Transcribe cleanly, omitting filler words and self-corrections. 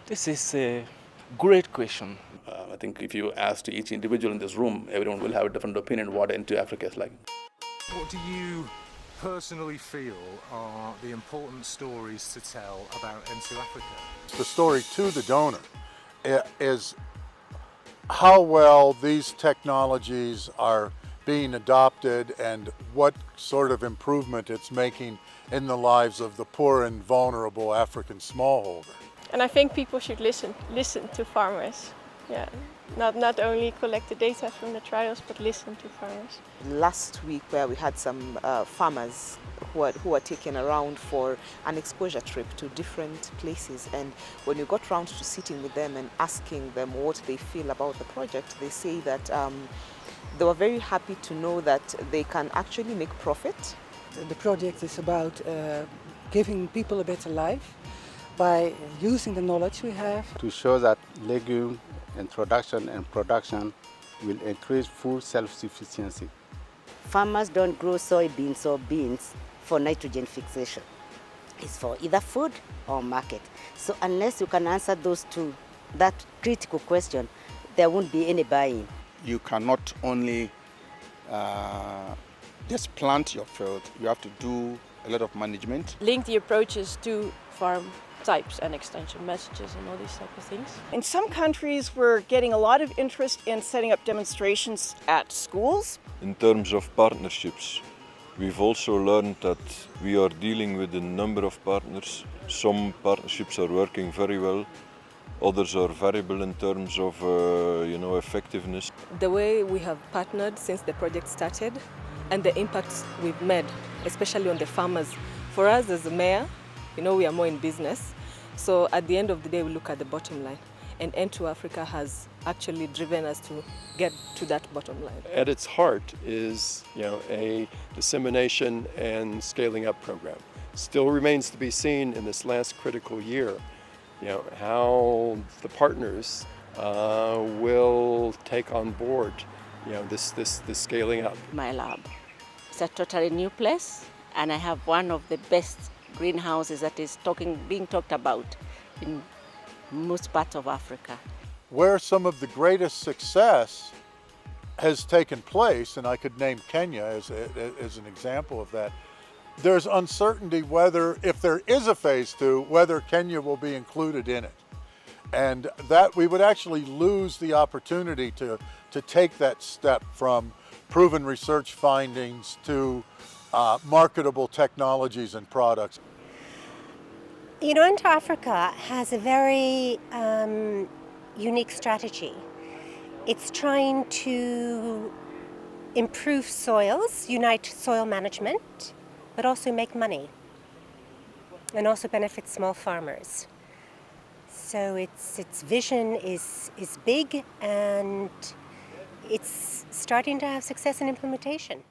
This is a great question. I think if you ask each individual in this room, everyone will have a different opinion what N2AFRICA is like. What do you personally feel are the important stories to tell about N2AFRICA? The story to the donor is how well these technologies are being adopted and what sort of improvement it's making in the lives of the poor and vulnerable African smallholder. And I think people should listen to farmers. Yeah, not only collect the data from the trials, but listen to farmers. Last week, where we had some farmers who were taken around for an exposure trip to different places, and when you got round to sitting with them and asking them what they feel about the project, they say that they were very happy to know that they can actually make profit. The project is about giving people a better life by using the knowledge we have. To show that legume introduction and production will increase food self-sufficiency. Farmers don't grow soybeans or beans for nitrogen fixation. It's for either food or market. So unless you can answer those two, that critical question, there won't be any buying. You cannot only just plant your field, you have to do a lot of management. Link the approaches to farm types and extension messages and all these type of things. In some countries, we're getting a lot of interest in setting up demonstrations at schools. In terms of partnerships, we've also learned that we are dealing with a number of partners. Some partnerships are working very well, others are variable in terms of effectiveness. The way we have partnered since the project started and the impacts we've made, especially on the farmers. For us as a mayor, we are more in business, so at the end of the day we look at the bottom line, and N2AFRICA has actually driven us to get to that bottom line. At its heart is a dissemination and scaling up program. Still remains to be seen in this last critical year how the partners will take on board this scaling up. My lab, it's a totally new place, and I have one of the best greenhouses that is being talked about in most parts of Africa. Where some of the greatest success has taken place, and I could name Kenya as an example of that, there's uncertainty whether, if there is a phase 2, whether Kenya will be included in it. And that we would actually lose the opportunity to take that step from proven research findings to marketable technologies and products. N2AFRICA has a very unique strategy. It's trying to improve soils, unite soil management, but also make money and also benefit small farmers. So its vision is big, and it's starting to have success in implementation.